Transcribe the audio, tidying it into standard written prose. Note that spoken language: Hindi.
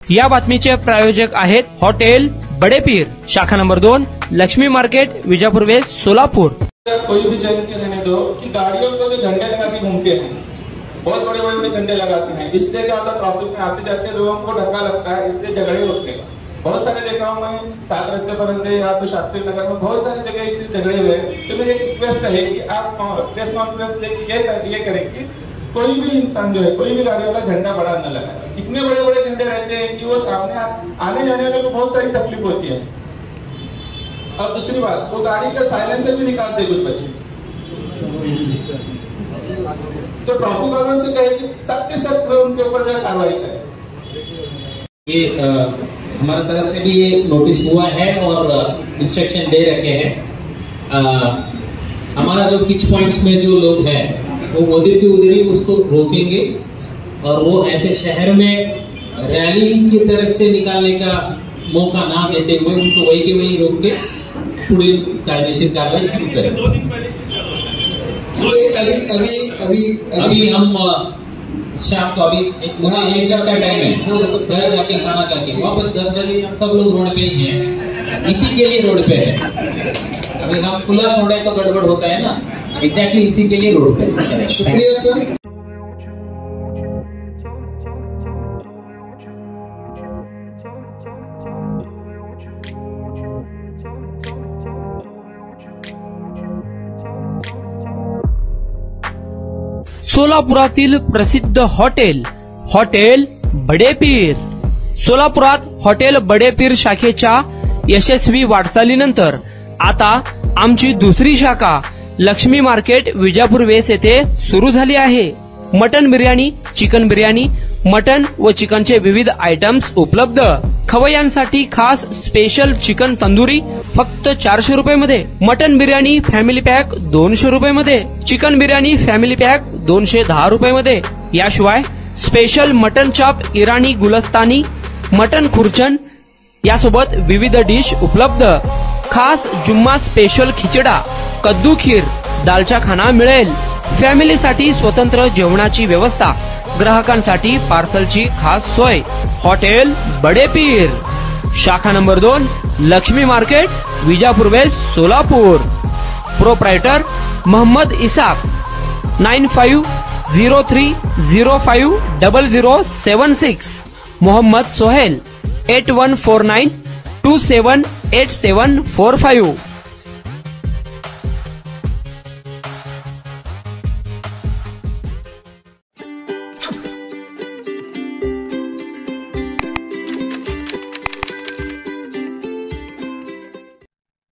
या बातमीचे प्रायोजक आहेत हॉटेल बड़े पीर, शाखा number 2, Laxmi market, Vijapur west, Solapur. कोई भी जगह रहने दो कि गाड़ियों को जो झंडे लगा के घूमते हैं, बहुत बड़े बड़े झंडे लगाते हैं, इससे क्या होता है ट्रैफिक में आते जाते लोगों को धक्का लगता है, इसलिए झगड़े होते हैं। बहुत सारे देखा हूँ मैं, 7 रस्ते पर या तो शास्त्री नगर में बहुत सारी जगह इससे झगड़े हुए। तो मेरी एक रिक्वेस्ट है कि आप प्रेस कॉन्फ्रेंस लेके ये करें कि कोई भी इंसान जो है, कोई भी गाड़ी वाला झंडा बड़ा न लगाए। इतने बड़े बड़े झंडे रहते हैं कि वो सामने आने जाने वाले को बहुत सारी तकलीफ होती है। और दूसरी बात, वो गाड़ी का साइलेंसर भी निकालते कुछ बच्चे। तो ट्रैफिक वालों से कहे कि सब के सब उनके ऊपर जो कार्रवाई करें। ये हमारी तरफ से भी ये नोटिस हुआ है और इंस्ट्रक्शन दे रखे हैं। हमारा जो पिच पॉइंट्स में जो लोग हैं वो उधर के उधर ही उसको रोकेंगे और वो ऐसे शहर में रैली की तरफ से निकालने का मौका ना देते हुए उनको वही के वही रोक के पूरी कायदेशीर कार्रवाई शुरू करें। अभी हम शाम को अभी एक घंटा टाइम है, घर जाके खाना करके वापस 10 बजे हम सब लोग रोड पे ही हैं, इसी के लिए रोड पे है। अभी हम खुला छोड़े तो गड़बड़ होता है ना, एग्जैक्टली इसी के लिए रोड पे। शुक्रिया सर। सोलापुरातील प्रसिद्ध हॉटेल बड़े पीर। सोलापुरात हॉटेल बड़े पीर शाखेच्या यशस्वी वाटचालीनंतर आता आमची दुसरी शाखा लक्ष्मी मार्केट, विजापूर वेस्ट येथे सुरू झाली आहे। Mutton biryani, chicken biryani, mutton व चिकनचे विविध आयटम्स उपलब्ध। खवय्यांसाठी खास स्पेशल चिकन तंदुरी फक्त 400 रुपये मध्ये, मटन बिर्याणी फॅमिली पॅक 200 रुपये मध्ये, चिकन बिर्याणी फॅमिली पॅक 210 रुपये मध्ये। याशिवाय स्पेशल मटन चाप, इराणी गुलस्तानी, मटन खुर्चन यासोबत विविध डिश उपलब्ध। खास जुम्मा स्पेशल खिचडा, कद्दू खीर, दालचा खाना मिळेल। फॅमिलीसाठी स्वतंत्र जेवणाची व्यवस्था, ग्राहकांसाठी पार्सलची खास सोय। हॉटेल बड़े पीर, शाखा number 2, Laxmi market, Vijapur west, Solapur. Proprietor Mohammed Ishaq, 9503050076। Mohammed Sohail, 8149278745।